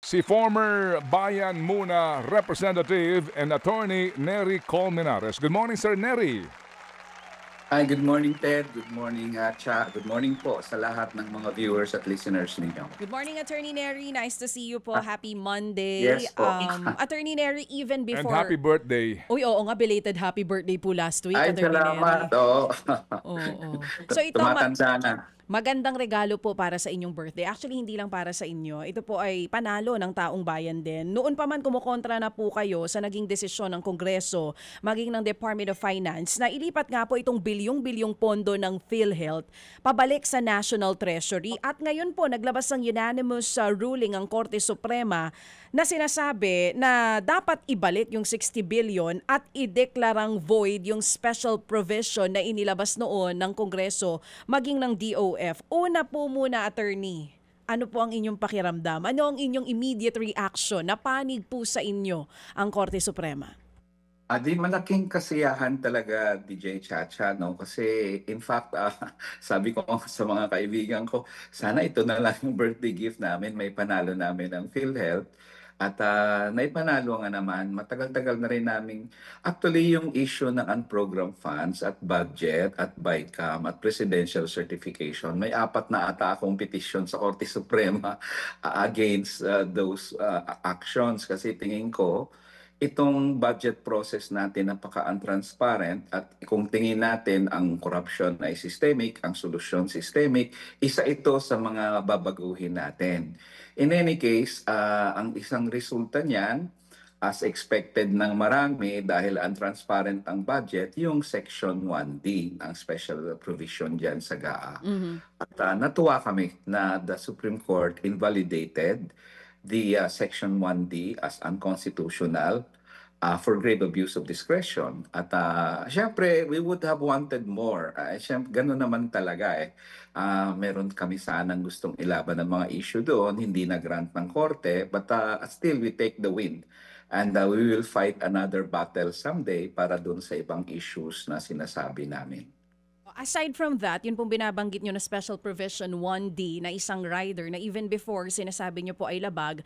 Si former Bayan Muna Representative and Attorney Nery Colmenares. Good morning, Sir Nery. Hi, good morning, Ted. Good morning, Cha. Good morning po sa lahat ng mga viewers at listeners ninyo. Good morning, Attorney Nery. Nice to see you po. Ah, Happy Monday. yes po. Attorney Nery, even And happy before... birthday. Uy, oo nga, belated happy birthday po last week, Ay, Attorney salamat. Nery. Oo. Oo. So ito, Tumatanda na. magandang regalo po para sa inyong birthday. Actually, hindi lang para sa inyo. Ito po ay panalo ng taong bayan din. Noon pa man kumukontra na po kayo sa naging desisyon ng Kongreso, maging ng Department of Finance, na ilipat nga po itong bilyong-bilyong pondo ng PhilHealth pabalik sa National Treasury. At ngayon po, naglabas ng unanimous ruling ang Korte Suprema na sinasabi na dapat ibalik yung 60 billion at ideklarang void yung special provision na inilabas noon ng Kongreso maging ng DOF. Una po muna, attorney, ano po ang inyong pakiramdam? Ano ang inyong immediate reaction? Napanig po sa inyo ang Korte Suprema? Di malaking kasiyahan talaga, DJ Chacha, no? Kasi in fact, sabi ko sa mga kaibigan ko, sana ito na lang yung birthday gift namin, may panalo namin ng PhilHealth. At naipanalo nga naman, matagal-tagal na rin namin, actually yung issue ng unprogrammed funds at budget at BICAM at presidential certification, may apat na ata akong petition sa Korte Suprema against those actions kasi tingin ko, itong budget process natin napaka-untransparent at kung tingin natin ang corruption ay systemic, ang solusyon systemic, isa ito sa mga babaguhin natin. In any case, ang isang resulta niyan, as expected ng marami dahil untransparent ang budget, yung Section 1D, ang special provision dyan sa GAA. At natuwa kami na the Supreme Court invalidated the Section 1D as unconstitutional for grave abuse of discretion. At syempre, we would have wanted more. Syempre, gano'n naman talaga eh. Meron kami sanang gustong ilaban ng mga issue doon, hindi na-grant ng korte, but still we take the win. And we will fight another battle someday para doon sa ibang issues na sinasabi namin. Aside from that, yun pong binabanggit nyo na Special Provision 1D na isang rider na even before sinasabi nyo po ay labag,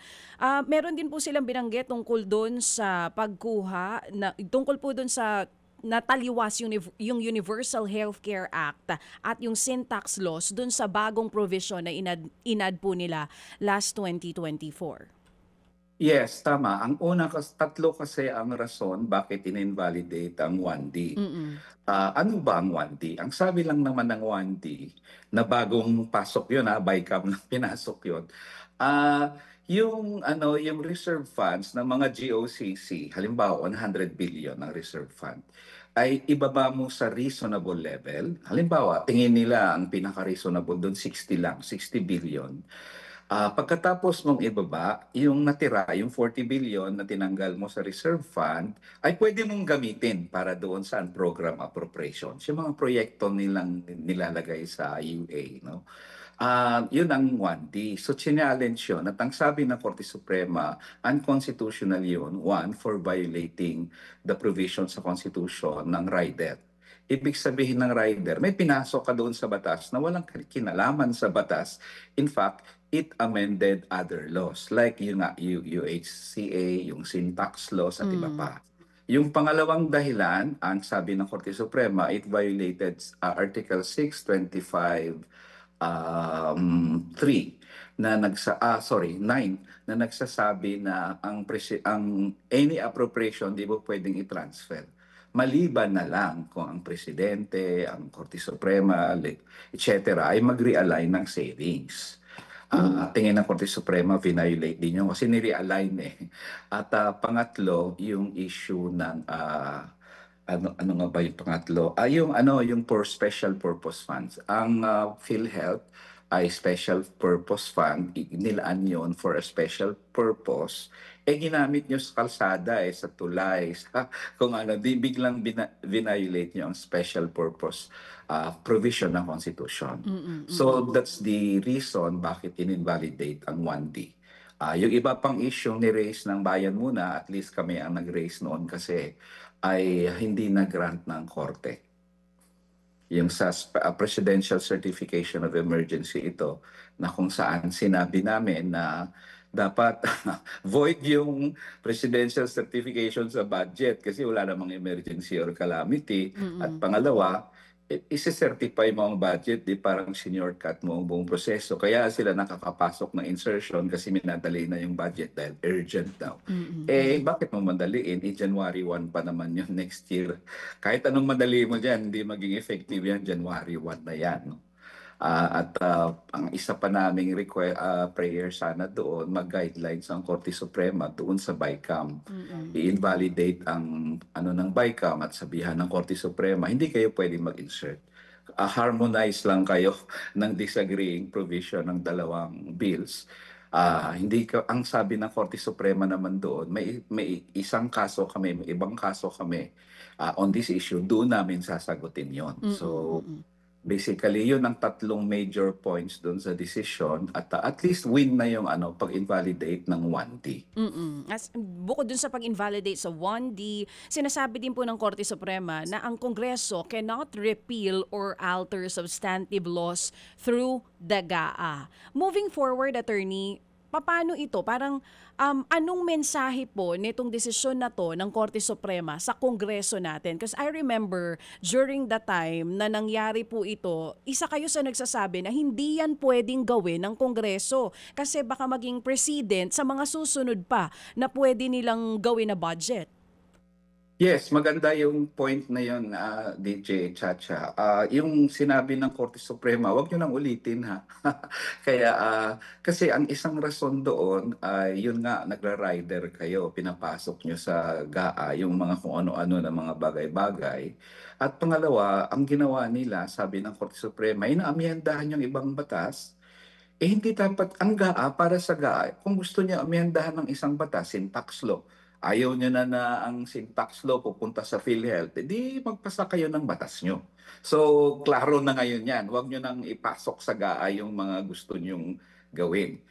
meron din po silang binanggit tungkol doon sa pagkuha, tungkol po doon sa nataliwas yung Universal Healthcare Act at yung sin tax laws doon sa bagong provision na inad po nila last 2024. Yes, tama. Ang una, tatlo kasi ang rason bakit in-invalidate ang 1D. Ano ba ang 1D? Ang sabi lang naman ng 1D, na bagong pasok yun, BICAM lang pinasok yun, yung reserve funds ng mga GOCC, halimbawa 100 billion ang reserve fund, ay ibaba mo sa reasonable level. Halimbawa, tingin nila ang pinaka-reasonable doon 60 lang, 60 billion. Pagkatapos mong ibaba, yung natira, yung 40 billion na tinanggal mo sa reserve fund, ay pwede mong gamitin para doon sa program appropriations. Yung mga proyekto nilang nilalagay sa UA. No? Yun ang 1D. So, challenge yun. At ang sabi ng Korte Suprema, unconstitutional yun, one, for violating the provisions sa Constitution ng rider. Ibig sabihin ng rider, may pinasok ka doon sa batas na walang kinalaman sa batas. In fact, it amended other laws like yung UHCA, yung sin tax laws at iba pa. Yung pangalawang dahilan, ang sabi ng Korte Suprema, it violated Article 625 9 na nagsasabi na ang any appropriation di mo pwedeng i-transfer maliban na lang kung ang presidente, ang Korte Suprema, etc. ay mag-realign ng savings. Tingin ng Korte Suprema, violate din yun kasi ni-realign eh. At pangatlo, yung issue ng ano nga ba yung pangatlo? Yung for special purpose funds. Ang PhilHealth ay special purpose fund, nilaan yon for a special purpose, ginamit nyo sa kalsada, sa tulay, kung ano, di biglang violate nyo ang special purpose provision ng Constitution. So that's the reason bakit in-invalidate ang 1D. Yung iba pang issue ni-raise ng bayan muna, at least kami ang nag-raise noon kasi ay hindi na-grant ng korte. Yung sa Presidential Certification of Emergency ito, na kung saan sinabi namin na dapat void yung presidential certification sa budget kasi wala namang emergency or calamity. At Mm. pangalawa, isi-certify mo ang budget, di parang senior cut mo ang buong proseso. Kaya sila nakakapasok ng insertion kasi minadali na yung budget dahil urgent daw. Mm. Eh, bakit mo madaliin? January 1 pa naman yun next year. Kahit anong madali mo dyan, hindi maging effective yan, January 1 na yan. No? Ang isa pa naming prayer sana doon, mag-guidelines ang Korte Suprema doon sa BICAM. Mm. I-invalidate ang ano ng BICAM at sabihan ng Korte Suprema, hindi kayo pwedeng mag-insert. Harmonize lang kayo ng disagreeing provision ng dalawang bills. Hindi ka, ang sabi ng Korte Suprema naman doon, may isang kaso kami, may ibang kaso kami on this issue, doon namin sasagutin yon. Mm. So, Mm. basically, yun ang tatlong major points doon sa decision at least win na yung pag-invalidate ng 1D. Bukod dun sa pag-invalidate sa 1D, sinasabi din po ng Korte Suprema na ang Kongreso cannot repeal or alter substantive laws through the GAA. Moving forward, Attorney, paano ito? Parang anong mensahe po nitong desisyon na to ng Korte Suprema sa Kongreso natin? Because I remember during the time na nangyari po ito, isa kayo sa nagsasabi na hindi yan pwedeng gawin ng Kongreso kasi baka maging precedent sa mga susunod pa na pwede nilang gawin na budget. Yes, maganda yung point na yun, DJ Chacha. Yung sinabi ng Korte Suprema, wag nyo nang ulitin ha. Kaya, kasi ang isang rason doon, yun nga, nagra-rider kayo, pinapasok nyo sa GAA, yung mga kung ano-ano na mga bagay-bagay. At pangalawa, ang ginawa nila, sabi ng Korte Suprema, inaamyendahan yung ibang batas, hindi dapat ang GAA para sa GAA. Kung gusto niya amyendahan ng isang batas, syntax law, ayaw niya na ang syntax law pupunta sa PhilHealth, edi magpasa kayo ng batas nyo. So, klaro na ngayon yan. Huwag nyo nang ipasok sa GAA yung mga gusto nyong gawin.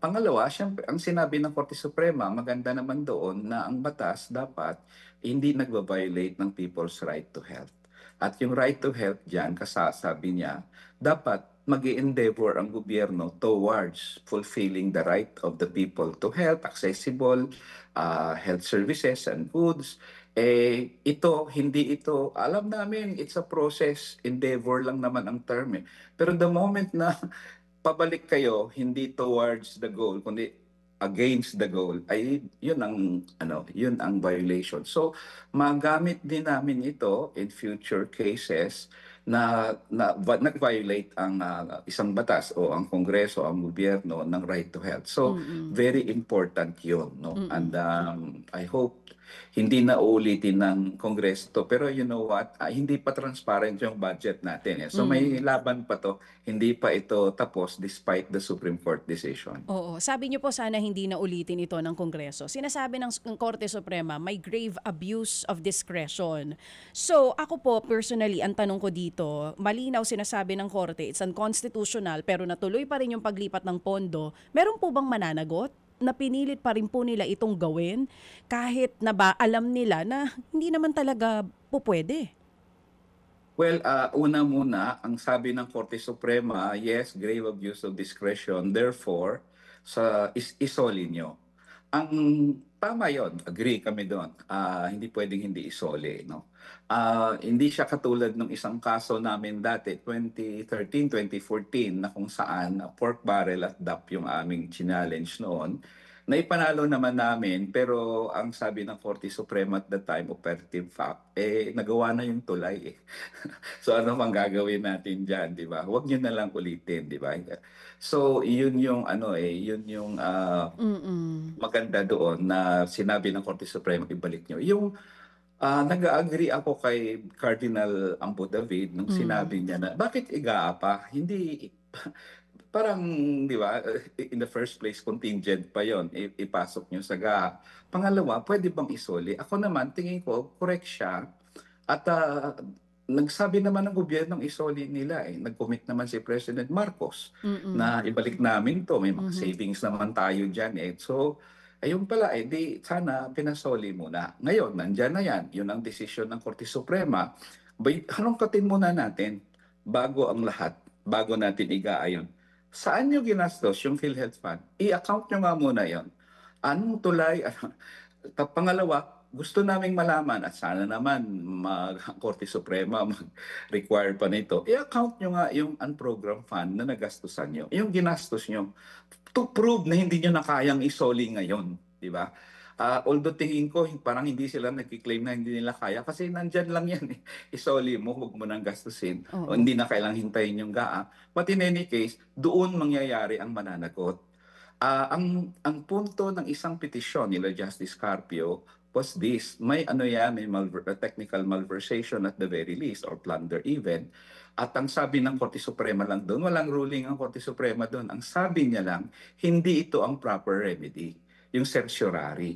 Pangalawa, syempre, ang sinabi ng Korte Suprema, maganda naman doon na ang batas dapat hindi nagva-violate ng people's right to health. At yung right to health dyan, kasasabi niya, dapat mag-i-endeavor ang gobyerno towards fulfilling the right of the people to health, accessible health services and goods. Hindi ito, alam namin, it's a process, endeavor lang naman ang term. Pero the moment na pabalik kayo, hindi towards the goal, kundi against the goal, ay yun ang violation. So magamit din namin ito in future cases na nag-violate ang isang batas o ang Kongreso, ang gobyerno ng right to health. So very important yun, no? And I hope hindi na uulitin ng Kongreso to. Pero you know what? Hindi pa transparent yung budget natin. So may laban pa to. Hindi pa ito tapos despite the Supreme Court decision. Oo. Sabi niyo po sana hindi na ulitin ito ng Kongreso. Sinasabi ng Korte Suprema, may grave abuse of discretion. So, ako po personally, ang tanong ko dito, malinaw sinasabi ng Korte, it's unconstitutional pero natuloy pa rin yung paglipat ng pondo. Meron po bang mananagot na pinilit pa rin po nila itong gawin kahit na ba alam nila na hindi naman talaga po pwede? Well, una muna, ang sabi ng Korte Suprema, yes, grave abuse of discretion. Therefore, isoli nyo. Ang tama yon, agree kami doon. Hindi pwedeng hindi isoli. No? Hindi siya katulad ng isang kaso namin dati, 2013, 2014, na kung saan pork barrel at DAP yung aming challenge noon. Naipanalo naman namin, pero ang sabi ng Korte Suprema at the time, operative fact, nagawa na yung tulay. So ano mang gagawin natin diyan, 'di ba? Huwag niyo na lang ulitin, 'di ba? So yun yung maganda doon na sinabi ng Korte Suprema, ibalik niyo. Yung nag-agree ako kay Cardinal Ambo David nung sinabi niya na bakit igaapa? Hindi parang, 'di ba? In the first place contingent pa 'yon. Ipasok niyo sa GA. Pangalawa, pwede bang isoli? Ako naman tingin ko correct siya at nagsabi naman ng gobyernong isoli nila Nag-commit naman si President Marcos na ibalik namin to. May mga savings naman tayo dyan So, ayun pala di sana pinasoli muna. Ngayon, nandyan na yan. Yun ang desisyon ng Korte Suprema. Halongkatin muna natin bago ang lahat, bago natin igaayon. Saan nyo ginastos yung PhilHealth Fund? I-account nyo nga muna yon. Anong tulay? Pangalawa, gusto naming malaman at sana naman Korte Suprema mag-require pa nito. I-account nyo nga yung unprogrammed fund na nagastusan nyo. Yung ginastos nyo to prove na hindi nyo na kayang isoli ngayon. Di ba? Although tingin ko parang hindi sila nagki-claim na hindi nila kaya kasi nandyan lang yan eh. Isoli mo, huwag mo nang gastusin. O Oo. hindi na kailang hintayin yung GAA. But in any case, doon mangyayari ang mananagot. Ang punto ng isang petisyon nila Justice Carpio was this. May ano yan, may technical malversation at the very least or plunder even. At ang sabi ng Korte Suprema lang doon, walang ruling ang Korte Suprema doon. Ang sabi niya lang, hindi ito ang proper remedy, yung certiorari.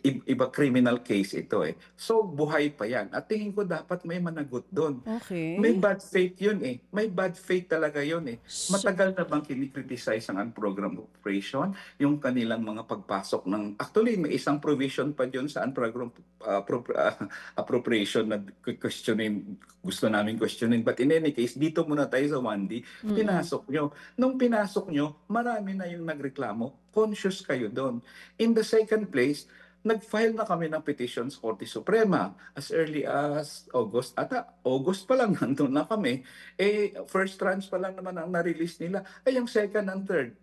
Iba criminal case ito eh. So buhay pa yan. At tingin ko dapat may managot doon. Okay. May bad faith yun eh. May bad faith talaga yun eh. So, Matagal na bang kinikriticize ang unprogrammed operation, yung kanilang mga pagpasok ng... Actually, may isang provision pa dyan sa unprogrammed appropriation na questionin, gusto namin questionin. But in any case, dito muna tayo sa 1D, pinasok nyo. Nung pinasok nyo, marami na yung nagreklamo. Conscious kayo doon. In the second place, nag-file na kami ng petition sa Korte Suprema as early as August. August pa lang nandun na kami. First tranche pa lang naman ang na-release nila. Yung second and third.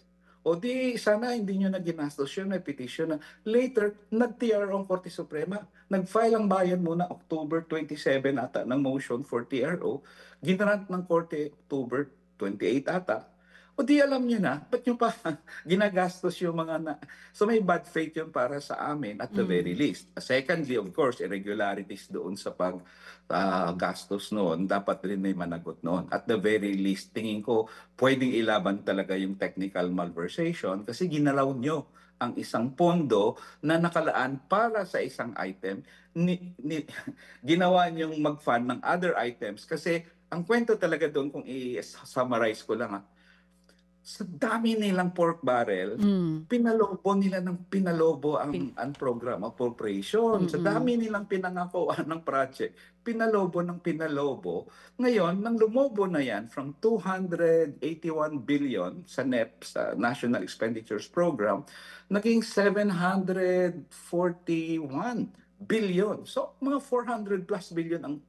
O di sana hindi nyo na ginastos yun, may petition na. Later, nag-TRO ang Korte Suprema. Nag-file ang bayan muna October 27 ata ng motion for TRO. Ginrant ng Korte October 28 ata. O di alam nyo na, ba't nyo pa ginagastos yung mga na... So may bad faith yun para sa amin at the very least. Secondly, of course, irregularities doon sa pag-gastos noon, dapat rin may managot noon. At the very least, tingin ko, pwedeng ilaban talaga yung technical malversation kasi ginalaw nyo ang isang pondo na nakalaan para sa isang item, ginawa nyong mag-fund ng other items kasi ang kwento talaga doon, kung i-summarize ko lang sa dami nilang pork barrel, pinalobo nila ng pinalobo ang program appropriation. Sa dami nilang pinangakuan ng project, pinalobo ng pinalobo. Ngayon, nang lumobo na yan from 281 billion sa NEP, sa National Expenditures Program, naging 741 billion. So, mga 400 plus billion ang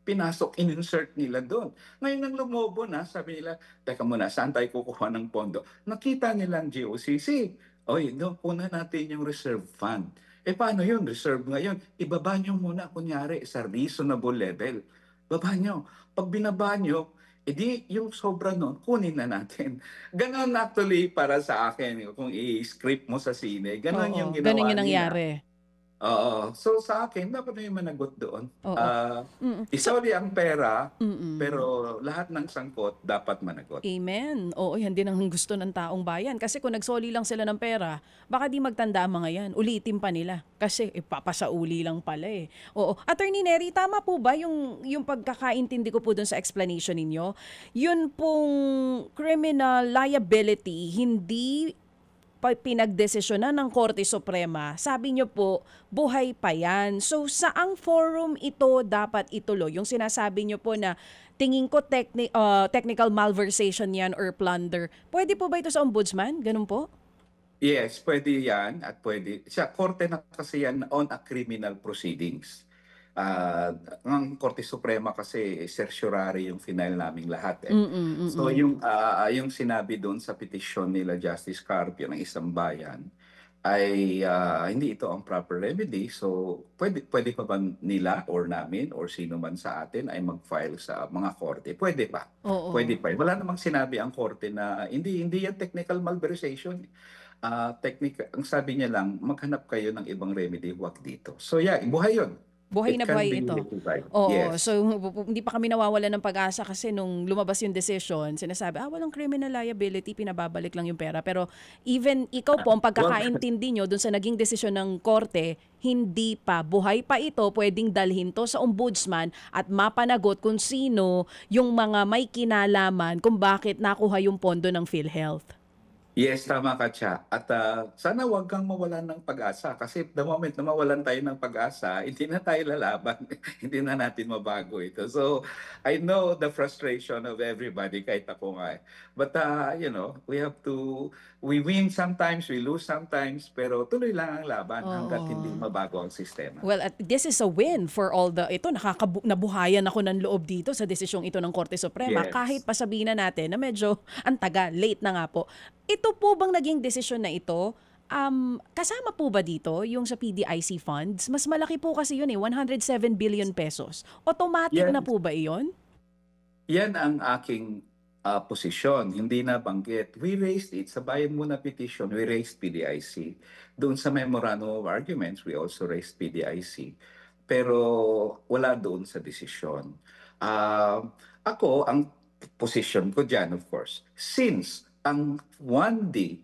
pinasok, in-insert nila doon. Ngayon nang lumobo na, sabi nila, teka muna, saan tayo kukuha ng pondo? Nakita nilang GOCC. Oy, no, kuna natin yung reserve fund. Paano yun? Reserve ngayon. Ibaba nyo muna, kunyari, sa reasonable level. Baba nyo. Pag binaba nyo, edi yung sobra nun, kunin na natin. Ganon actually para sa akin, kung i-script mo sa sine, ganon yung ginawa ganun yung nila. nangyari. Oo. So sa akin, dapat may managot doon. Oo. Isoli ang pera, pero lahat ng sangkot dapat managot. Amen. Oo, yan din ang gusto ng taong bayan. Kasi kung nagsoli lang sila ng pera, baka di magtanda ang mga yan. Ulitin pa nila. Kasi papasauli lang pala eh. Oo. Attorney Nery, tama po ba yung pagkakaintindi ko po dun sa explanation ninyo? Yun pong criminal liability, hindi pinagdesisyonan ng Korte Suprema, sabi niyo po, buhay pa yan. So, saang forum ito dapat ituloy? Yung sinasabi niyo po na tingin ko technical malversation yan or plunder. Pwede po ba ito sa ombudsman? Ganun po? Yes, pwede yan at pwede. Sa Korte na kasi yan on a criminal proceedings. Ang Korte Suprema kasi certiorari yung final naming lahat eh. So yung sinabi doon sa petisyon nila Justice Carpio ng isang bayan ay hindi ito ang proper remedy. So pwede pa ba nila or namin or sino man sa atin ay mag-file sa mga korte? Pwede pa. Oo. Pwede pa. Wala namang sinabi ang korte na hindi yan technical malversation. Ang sabi niya lang, maghanap kayo ng ibang remedy, huwag dito. So yeah, buhay yun. Buhay na It can buhay be ito. rectified. Oo, Yes. so hindi pa kami nawawalan ng pag-asa kasi nung lumabas yung decision, sinasabi, walang criminal liability, pinababalik lang yung pera. Pero even ikaw po, ang pagkakaintindi nyo dun sa naging desisyon ng korte, hindi pa, buhay pa ito, pwedeng dalhin to sa ombudsman at mapanagot kung sino yung mga may kinalaman kung bakit nakuha yung pondo ng PhilHealth. Yes, tama ka, Cha. At sana wag kang mawalan ng pag-asa kasi the moment na mawalan tayo ng pag-asa, hindi na tayo lalaban. Hindi na natin mabago ito. So, I know the frustration of everybody, kahit ako nga. But, we win sometimes, we lose sometimes, pero tuloy lang ang laban hanggat hindi Oo. mabago ang sistema. Well, this is a win for all ito, nabuhayan ako ng loob dito sa desisyong ito ng Korte Suprema. Yes. Kahit pa sabihin na natin na medyo ang tagal, late na nga po. Ito po bang naging desisyon na ito, kasama po ba dito yung sa PDIC funds? Mas malaki po kasi yun 107 billion pesos. Automatic Yan, na po ba iyon? yan ang aking posisyon, hindi na banggit. We raised it sa Bayan Muna petition, we raised PDIC. Doon sa Memorandum of Arguments, we also raised PDIC. Pero wala doon sa desisyon. Ako, ang position ko dyan, of course, since ang 1D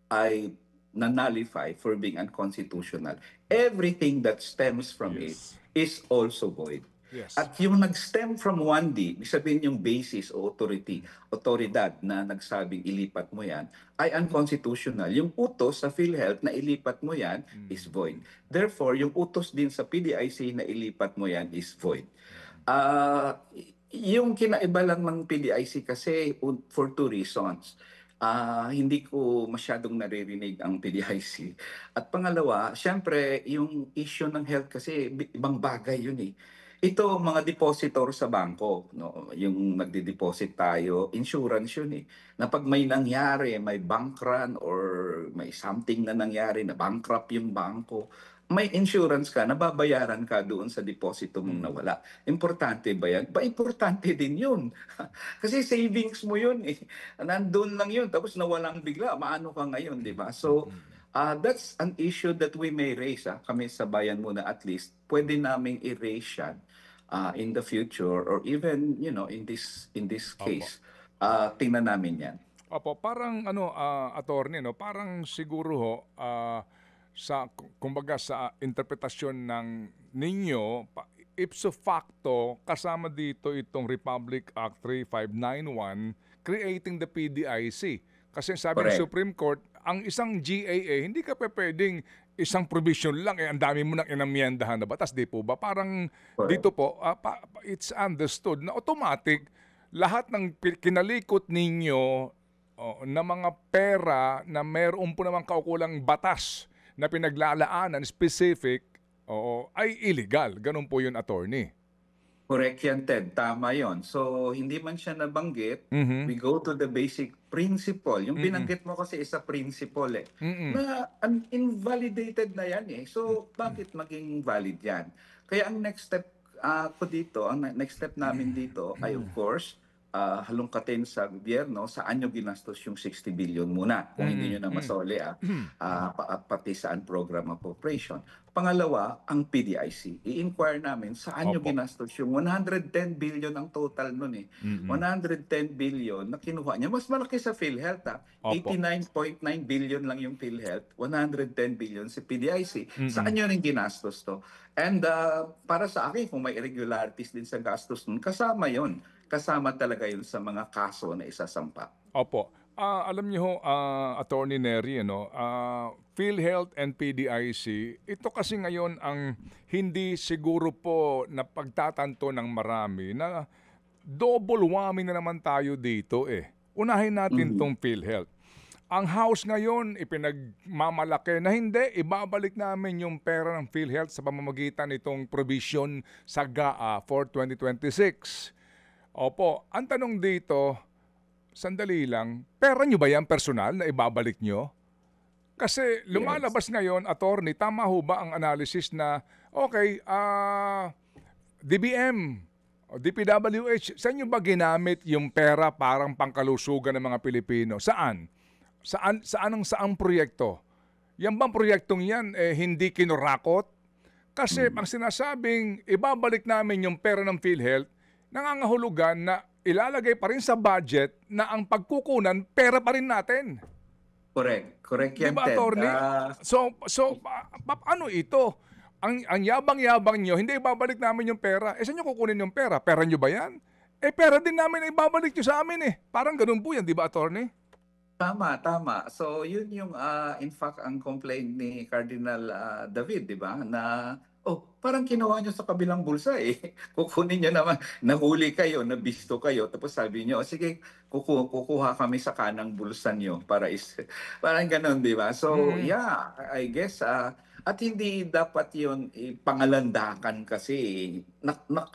ay na-nullify for being unconstitutional, everything that stems from it Yes. is also void. Yes. At yung nag-stem from 1D, ibig sabihin yung basis o otoridad na nagsabing ilipat mo yan, ay unconstitutional. Yung utos sa PhilHealth na ilipat mo yan is void. Therefore, yung utos din sa PDIC na ilipat mo yan is void. Yung kinaiba lang ng PDIC kasi for two reasons. Hindi ko masyadong naririnig ang PDIC. At pangalawa, syempre, yung issue ng health kasi ibang bagay yun eh. Ito, mga depositor sa bangko, no? Yung nagde-deposit tayo, insurance yun eh. Na pag may nangyari, may bank run or may something na nangyari, na bankrupt yung bangko, may insurance ka, nababayaran ka doon sa deposito mong nawala. Importante ba yan? Ba, importante din yun. Kasi savings mo yun eh. Nandun lang yun, tapos nawalang bigla, maano ka ngayon, di ba? So, that's an issue that we may raise. Kami sa Bayan Muna at least, pwede naming i-raise yan in the future or even, in this case. Tingnan namin yan. Opo, parang attorney, no, parang siguro ho, kumbaga sa interpretasyon ng ninyo, ipso facto, kasama dito itong Republic Act 3591 creating the PDIC. Kasi sabi ng Correct. Supreme Court, ang isang GAA, hindi ka pwedeng isang provision lang, ang dami mo nang inamyendahan na batas, di po ba? Parang Correct. dito po, it's understood na automatic, lahat ng kinalikot ninyo na mga pera na mayroon po namang kaukulang batas na pinaglalaanan specific, ay illegal. Ganun po yun, attorney. Correct yan, Ted. Tama yon. So, hindi man siya nabanggit, we go to the basic principle. Yung binanggit mo kasi is a principle eh. Na invalidated na yan eh. So, bakit maging valid yan? Kaya ang next step ko dito, ang next step namin dito ay of course, halongkatin sa gobyerno, saan nyo ginastos yung 60 billion muna, kung hindi nyo na masoli, pati saan program appropriation. Pangalawa, ang PDIC. I-inquire namin saan nyo Opo. ginastos yung 110 billion ang total nun eh. 110 billion na kinuha niya. Mas malaki sa PhilHealth. Opo. 89.9 billion lang yung PhilHealth, 110 billion si PDIC. Saan nyo rin ginastos to? And para sa akin, kung may irregularities din sa gastos nun, kasama yon. Kasama talaga yun sa mga kaso na isasampa. Opo. Alam niyo ho, Attorney Nery, PhilHealth and PDIC, ito kasi ngayon ang hindi siguro po na pagtatanto ng marami na double whammy na naman tayo dito eh. Unahin natin tong PhilHealth. Ang House ngayon ipinagmamalaki na hindi, ibabalik namin yung pera ng PhilHealth sa pamamagitan nitong provision sa GAA for 2026. Opo, ang tanong dito, sandali lang, pera nyo ba yan personal na ibabalik nyo? Kasi lumalabas ngayon, attorney, tama ho ba ang analysis na, okay, DBM, DPWH, saan nyo ba ginamit yung pera parang pangkalusugan ng mga Pilipino? Saan? Saang proyekto? Yan bang proyektong yan hindi kinurakot? Kasi ang sinasabing, ibabalik namin yung pera ng PhilHealth, nangangahulugan na ilalagay pa rin sa budget na ang pagkukunan, pera pa rin natin. Correct. Correct yan, Diba, Ted. attorney? Ano ito? Ang yabang-yabang nyo, hindi ibabalik namin yung pera. Saan nyo kukunin yung pera? Pera nyo ba yan? Pera din namin na ibabalik nyo sa amin eh. Parang ganun po yan, di ba, attorney? Tama, tama. So yun yung in fact ang complaint ni Cardinal David, 'di ba? Na parang kinuha niyo sa kabilang bulsa eh. Kukunin niyo naman, nahuli kayo, nabisto kayo, tapos sabi niyo, sige, kukuha kami sa kanang bulsa niyo para parang ganun, 'di ba? So Mm. yeah, I guess at hindi dapat yun pangalandakan kasi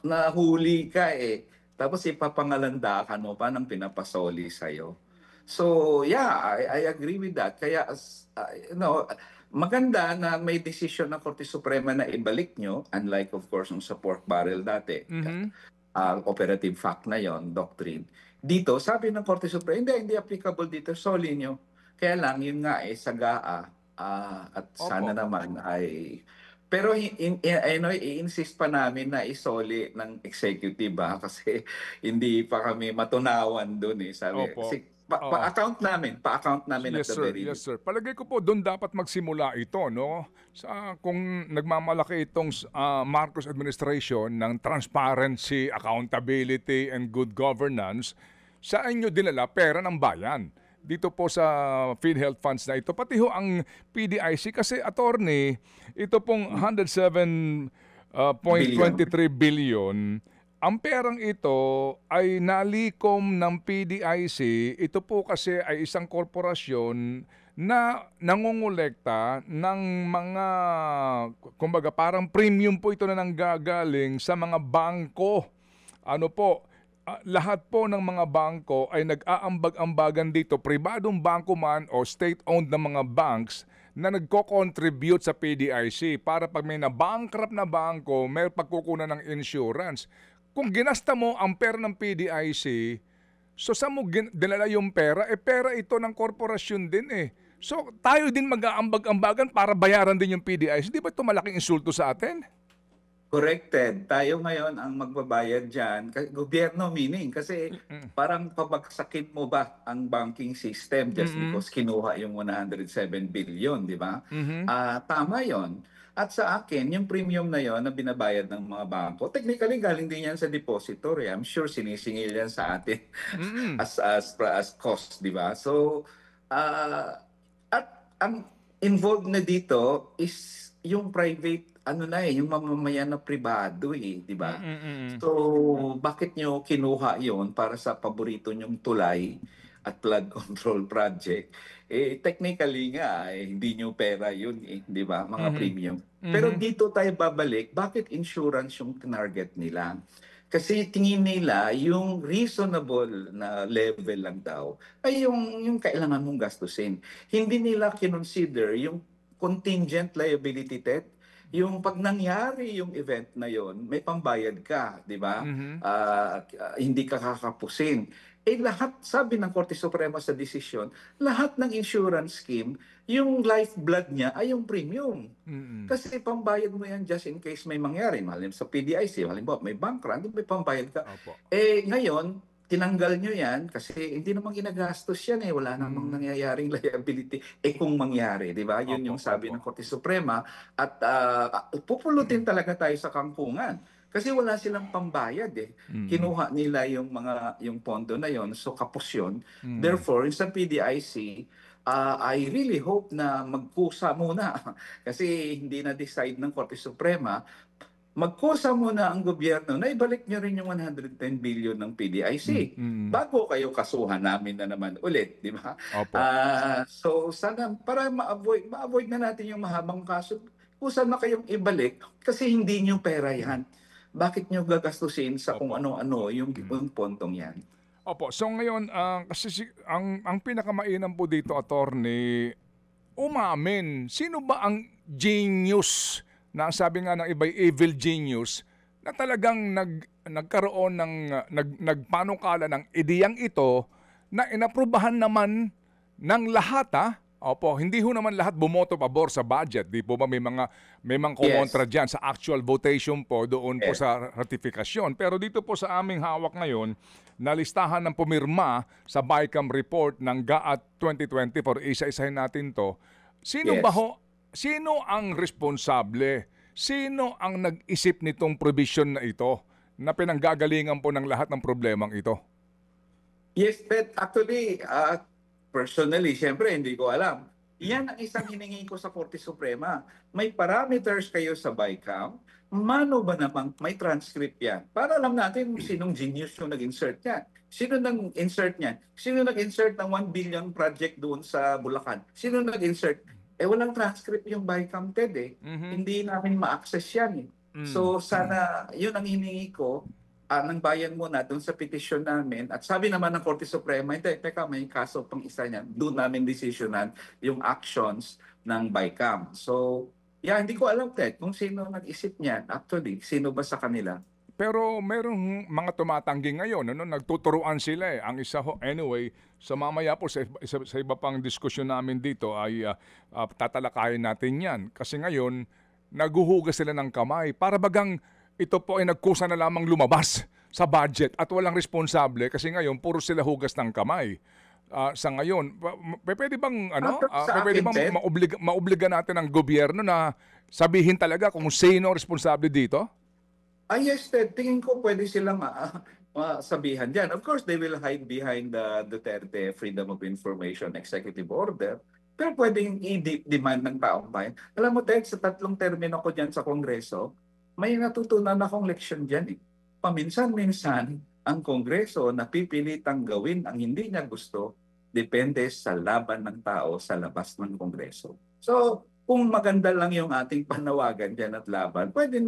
nahuli ka eh. Tapos ipapangalandakan mo pa ng pinapasoli sa'yo. So yeah, I agree with that. Kaya maganda na may desisyon ng Korte Suprema na ibalik nyo, unlike of course yung sa pork barrel dati. Mhm. Operative fact na yon, doctrine. Dito, sabi ng Korte Suprema, hindi applicable dito, soli nyo. Kaya lang, yun nga sa GAA, at sana Opo. naman ay... Pero i-insist pa namin na isoli ng executive kasi hindi pa kami matunawan doon eh. Sabi, Opo. kasi Oo. pa-account namin at Yes the sir, very yes least. sir. Palagay ko po doon dapat magsimula ito, no? Sa kung nagmamalaki itong Marcos administration ng transparency, accountability and good governance, saan nyo dinala pera ng bayan? Dito po sa PhilHealth funds na ito, pati ho ang PDIC kasi attorney, ito pong 107.23 billion. Ang perang ito ay nalikom ng PDIC. Ito po kasi ay isang korporasyon na nangongolekta ng mga, kumbaga parang premium po ito na nanggagaling sa mga bangko. Ano po, lahat po ng mga bangko ay nag-aambag-ambagan dito, pribadong bangko man o state-owned na mga banks na nagko-contribute sa PDIC para pag may na-bankrupt na bangko, may pagkukunan ng insurance. Kung ginasta mo ang pera ng PDIC, so saan mo dinala yung pera? Pera ito ng korporasyon din eh. So tayo din mag-aambag-ambagan para bayaran din yung PDIC. Di ba ito malaking insulto sa atin? Corrected. Tayo ngayon ang magbabayad dyan. Gobyerno meaning. Kasi parang pabagsakin mo ba ang banking system just because kinuha yung 107 billion, di ba? Mhm. Tama yon. At sa akin, yung premium na yon na binabayad ng mga bangko, technically galing din yan sa depository. I'm sure sinisingil yan sa atin Mm. as cost, di ba? So, at ang involved na dito is yung private yung mamamayan na pribado di ba? Mm. So, bakit nyo kinuha yon para sa paborito nyong tulay at flood control project? Technically nga, hindi nyo pera yun di ba? Mga Mhm. premium. Pero Mhm. dito tayo babalik, bakit insurance yung target nila? Kasi tingin nila, yung reasonable na level lang daw ay yung kailangan mong gastusin. Hindi nila kinonsider yung contingent liability test. Yung pag nangyari yung event na yon, may pambayad ka, di ba? Mhm. Hindi ka kakapusin. Lahat, sabi ng Korte Suprema sa desisyon, lahat ng insurance scheme, yung lifeblood niya ay yung premium. Mm. Kasi pambayad mo yan just in case may mangyari. Halimbawa sa PDIC, halimbawa may bank run, may pambayad ka. Opo. Ngayon, tinanggal nyo yan kasi hindi naman ginagastos yan wala namang nangyayaring liability. Kung mangyari, di ba? Yun Opo, yung sabi opo. ng Korte Suprema. At pupulutin talaga tayo sa kangkungan. Kasi wala silang pambayad Kinuha nila yung pondo na yon, so kapos yun. Therefore, sa PDIC, I really hope na magkusa muna kasi hindi na decide ng Korte Suprema. Magkusa muna ang gobyerno na ibalik nyo rin yung 110 billion ng PDIC bago kayo kasuhan namin na naman ulit, di ba? Opo. So sana para ma-avoid na natin yung mahabang kaso, kusa na kayong ibalik kasi hindi nyo pera yan. Bakit nyo gagastusin sa kung Opo. ano-ano yung pontong yan? Opo. So ngayon, kasi ang pinakamainam po dito, attorney, umamin. Sino ba ang genius na sabi nga ng iba'y evil genius na talagang nagkaroon ng nagpanukala ng ideyang ito na inaprubahan naman ng lahat Opo, hindi ho naman lahat bumoto pabor sa budget. Di po ba may mga kumontra diyan sa actual votation po doon po Yes. sa ratifikasyon. Pero dito po sa aming hawak ngayon, na listahan ng pumirma sa BICAM report ng GAAT 2024, isa-isahin natin to. Sino Yes. ba ho? Sino ang responsable? Sino ang nag-isip nitong provision na ito na pinanggagalingan po ng lahat ng problemang ito? Yes, but actually, personally, syempre hindi ko alam. Yan ang isang hiningi ko sa Korte Suprema. May parameters kayo sa BICAM. Mano ba namang may transcript yan? Para alam natin kung sinong genius yung nag-insert niya. Sino nag-insert niya? Sino nag-insert ng 1 billion project doon sa Bulacan? Sino nag-insert? Walang transcript yung BICAM, Ted eh. Hindi namin ma-access yan eh. So sana, yun ang hiningi ko ng bayan muna doon sa petisyon namin. At sabi naman ng Korte Suprema, hindi, teka, may kaso pang isa niyan. Doon namin desisyonan yung actions ng BICAM. So, yeah, hindi ko alam, Ted, kung sino nag-isip niyan. Actually, sino ba sa kanila? Pero merong mga tumatanggi ngayon, ano, nagtuturuan sila eh. Ang isa ho, anyway, sa mamaya po sa iba pang diskusyon namin dito ay tatalakayin natin yan. Kasi ngayon, naguhugas sila ng kamay. Para bagang ito po ay nagkusa na lamang lumabas sa budget at walang responsable kasi ngayon puro sila hugas ng kamay. Sa ngayon, pwede bang pwede bang maobliga natin ang gobyerno na sabihin talaga kung sino responsable dito? Yes, Ted. Tingin ko pwede silang sabihan dyan. Of course, they will hide behind the Duterte Freedom of Information Executive Order. Pero pwedeng i-demand ng taong bayan. Alam mo, Ted, sa 3 termino ko dyan sa Kongreso, may natutunan akong leksyon dyan eh. Paminsan-minsan, ang Kongreso napipilitang gawin ang hindi niya gusto depende sa laban ng tao sa labas ng Kongreso. So, kung maganda lang yung ating panawagan dyan at laban, pwede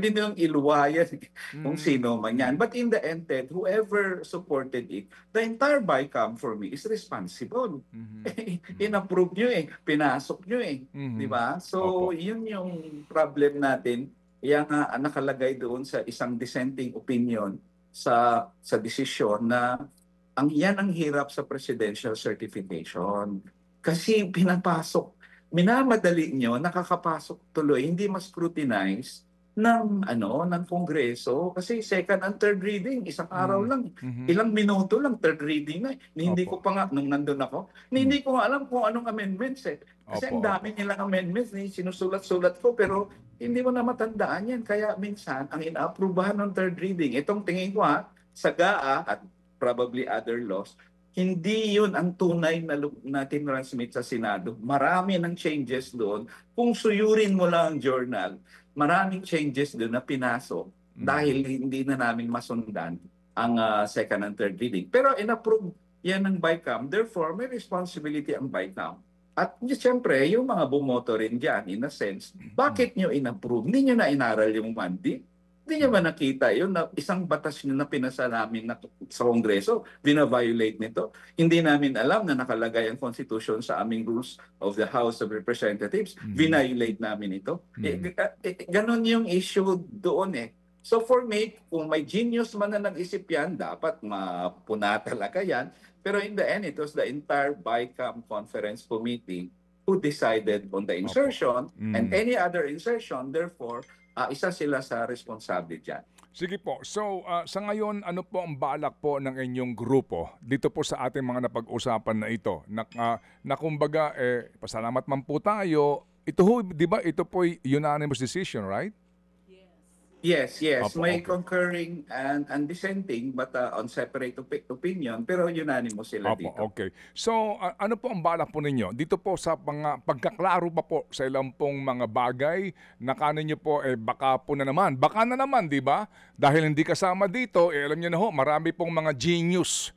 nilang iluwayan kung sino man yan. But in the end, Ted, whoever supported it, the entire BICAM for me is responsible. In-approve nyo eh, pinasok nyo eh. Di ba? So, yun yung problem natin. Yan nga nakalagay doon sa isang dissenting opinion sa desisyon na yan ang hirap sa presidential certification. Kasi pinapasok, minamadali nyo, nakakapasok tuloy, hindi mas scrutinize ng Kongreso kasi second and third reading isang araw lang, ilang minuto lang third reading na. Hindi ko pa nga nung nandun ako, hindi ko nga alam kung anong amendments eh. Kasi ang dami nilang amendments, sinusulat-sulat ko pero hindi mo na matandaan yan. Kaya minsan ang inaaprubahan ng third reading, itong tingin ko sa GAA at probably other laws, hindi yun ang tunay na tinransmit sa Senado. Marami ng changes doon. Kung suyurin mo lang ang journal, maraming changes doon na pinasok dahil hindi na namin masundan ang second and third reading. Pero inapprove yan ng BICAM, therefore may responsibility ang BICAM. At siyempre, yung mga bumoto rin dyan, in a sense, bakit nyo inapprove? Hindi nyo na inaral yung mandate? Hindi niya ba nakita yun na isang batas nyo na pinasa namin sa Kongreso, bina-violate nito? Hindi namin alam na nakalagay ang Constitution sa aming rules of the House of Representatives. Violate namin ito. Ganon yung issue doon eh. So for me, kung may genius man na nag-isip yan, dapat mapuna talaga yan. Pero in the end, it was the entire BICAM Conference Committee who decided on the insertion and any other insertion, therefore, isa sila sa responsable dyan. Sige po. So, sa ngayon, ano po ang balak po ng inyong grupo dito po sa ating mga napag-usapan na ito? Na kumbaga, pasalamat man po tayo. Ito ho, di ba, ito po unanimous decision, right? Yes. May concurring and dissenting but on separate opinion pero unanimous sila dito. Okay. So, ano po ang balak po ninyo? Dito po sa pagkaklaro pa po sa ilang pong mga bagay na kanin nyo po, baka na naman, di ba? Dahil hindi kasama dito, alam nyo na ho, marami pong mga genius,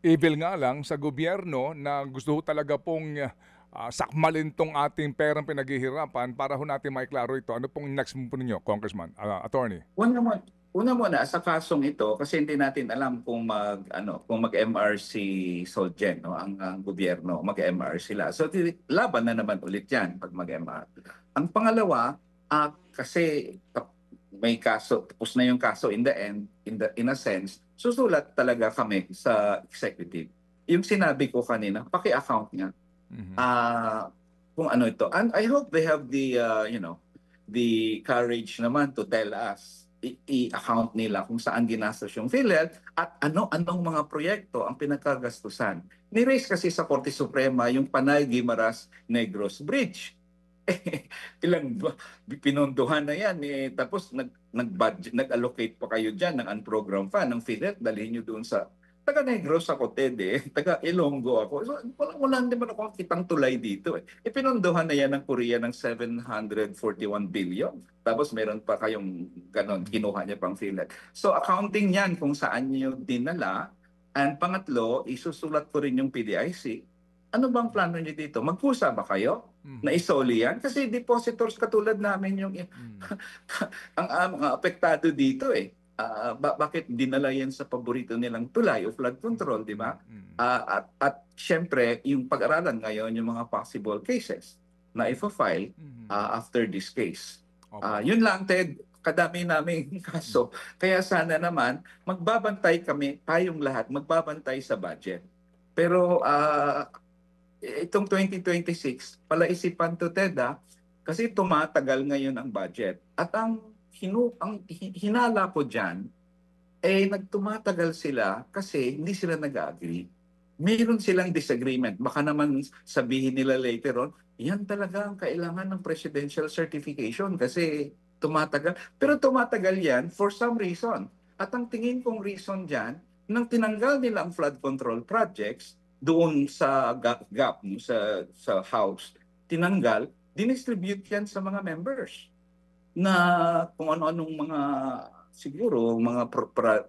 evil nga lang sa gobyerno na gusto ho talaga pong sakmalin tong ating perang pinaghihirapan para ho natin maiklaro ito. Ano pong next mo po ninyo, Congressman, Attorney? Una muna sa kasong ito kasi hindi natin alam kung mag-MR si Solgen, no, ang gobyerno, mag-MR sila. So laban na naman ulit 'yan pag mag-MR. Ang pangalawa, kasi may kaso, tapos na yung kaso in the end, in a sense, susulat talaga kami sa executive. Yung sinabi ko kanina, paki-account niya. Kung ano ito. And I hope they have the courage naman to tell us, i-account nila kung saan ginastos yung PhilHealth at anong mga proyekto ang pinagkagastusan. Ni-raise kasi sa Korte Suprema yung Panay-Guimaras Negros Bridge. Pinondohan na yan. Tapos nag-allocate pa kayo dyan ng unprogrammed fund ng PhilHealth, dalhin nyo doon sa taga Negros ako, Ted, eh. Taga Ilonggo ako. So, wala naman ako kitang tulay dito, eh. Ipinondohan na yan ng Korea ng 741 billion. Tapos meron pa kayong ganon, kinuha niya pang PhilHealth. So, accounting yan kung saan niyo dinala. And pangatlo, isusulat ko rin yung PDIC. Ano bang plano niyo dito? Magkusa ba kayo? Na isoli yan? Kasi depositors katulad namin yung ang mga apektado dito, eh. Bakit dinala yan sa paborito nilang tulay o flood control, di ba? At syempre, yung pag-aralan ngayon, yung mga possible cases na i-file after this case. Yun lang, Ted, kadami naming kaso. Kaya sana naman, magbabantay kami, tayong lahat, magbabantay sa budget. Pero itong 2026, palaisipan to, Ted, kasi tumatagal ngayon ang budget. At ang hinala ko dyan, nagtumatagal sila kasi hindi sila nag-agree. Meron silang disagreement. Baka naman sabihin nila later on, yan talaga ang kailangan ng presidential certification kasi tumatagal. Pero tumatagal yan for some reason. At ang tingin kong reason dyan, nang tinanggal nila ang flood control projects doon sa GAP, sa House, tinanggal, dinistribute yan sa mga members na kung ano-anong mga siguro mga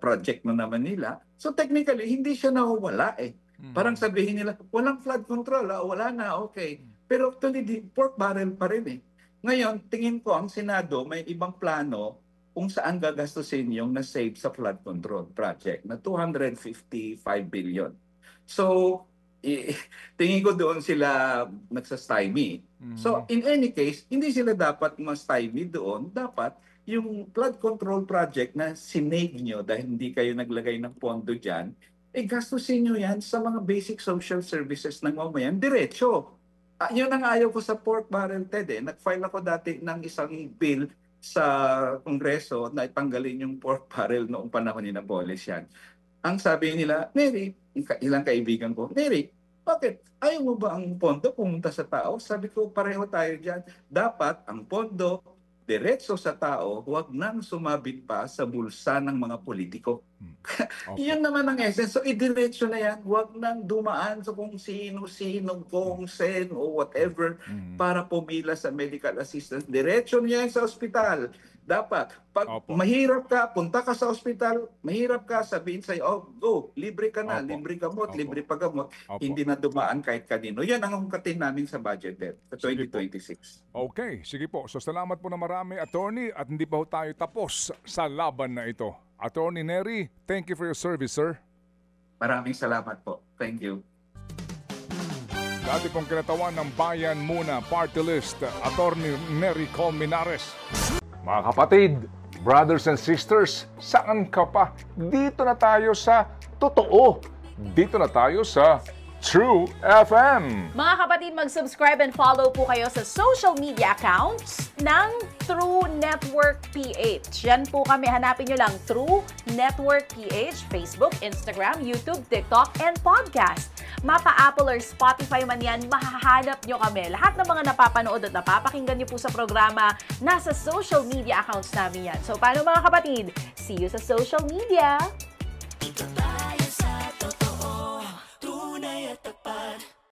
project na naman nila. So technically, hindi siya nawawala eh. Parang sabihin nila, walang flood control, wala na, okay. Pero actually, pork barrel pa rin eh. Ngayon, tingin ko ang Senado may ibang plano kung saan gagastusin yung na-save sa flood control project na 255 billion. So, tingin ko doon sila nagsastymie. So, in any case, hindi sila dapat ma-stymie doon. Dapat yung flood control project na sinave nyo dahil hindi kayo naglagay ng pondo dyan, gastusin nyo yan sa mga basic social services ng mamayan, diretso. Yun ang ayaw ko sa pork barrel, Ted. Nag-file ako dati ng isang bill sa Kongreso na itanggalin yung pork barrel noong panahon ni Napoles yan. Ang sabi nila, Mary, ilang kaibigan ko, Mary, bakit? Ayaw mo ba ang pondo pumunta sa tao? Sabi ko, pareho tayo dyan. Dapat ang pondo diretso sa tao, huwag nang sumabit pa sa bulsa ng mga politiko. Yun naman ang essence. So, idiretso na yan. Huwag nang dumaan sa kung sino-sino, kung sen o whatever para pumila sa medical assistance. Diretso niya yan sa ospital. Dapat, pag mahirap ka, punta ka sa ospital, mahirap ka, sabihin sa'yo, oh, go, libre ka na, libre gamot, libre pagamot, hindi na dumaan kahit kanino. Yan ang ungkatin namin sa budget sa 2026. Okay, sige po. So salamat po na marami, Attorney, at hindi pa ho tayo tapos sa laban na ito. Attorney Nery, thank you for your service, sir. Maraming salamat po. Thank you. Dati pong kinatawan ng Bayan Muna Party List, Attorney Nery Colmenares. Mga kapatid, brothers and sisters, saan ka pa? Dito na tayo sa totoo. Dito na tayo sa True FM. Mga kapatid, mag-subscribe and follow po kayo sa social media accounts ng True Network PH. Yan po kami. Hanapin nyo lang True Network PH, Facebook, Instagram, YouTube, TikTok, and podcast. Mapa Apple or Spotify man yan, mahahanap nyo kami. Lahat ng mga napapanood at napapakinggan nyo po sa programa, nasa social media accounts namin yan. So, paano mga kapatid? See you sa social media! Ito tayo sa totoo, tunay at tapat.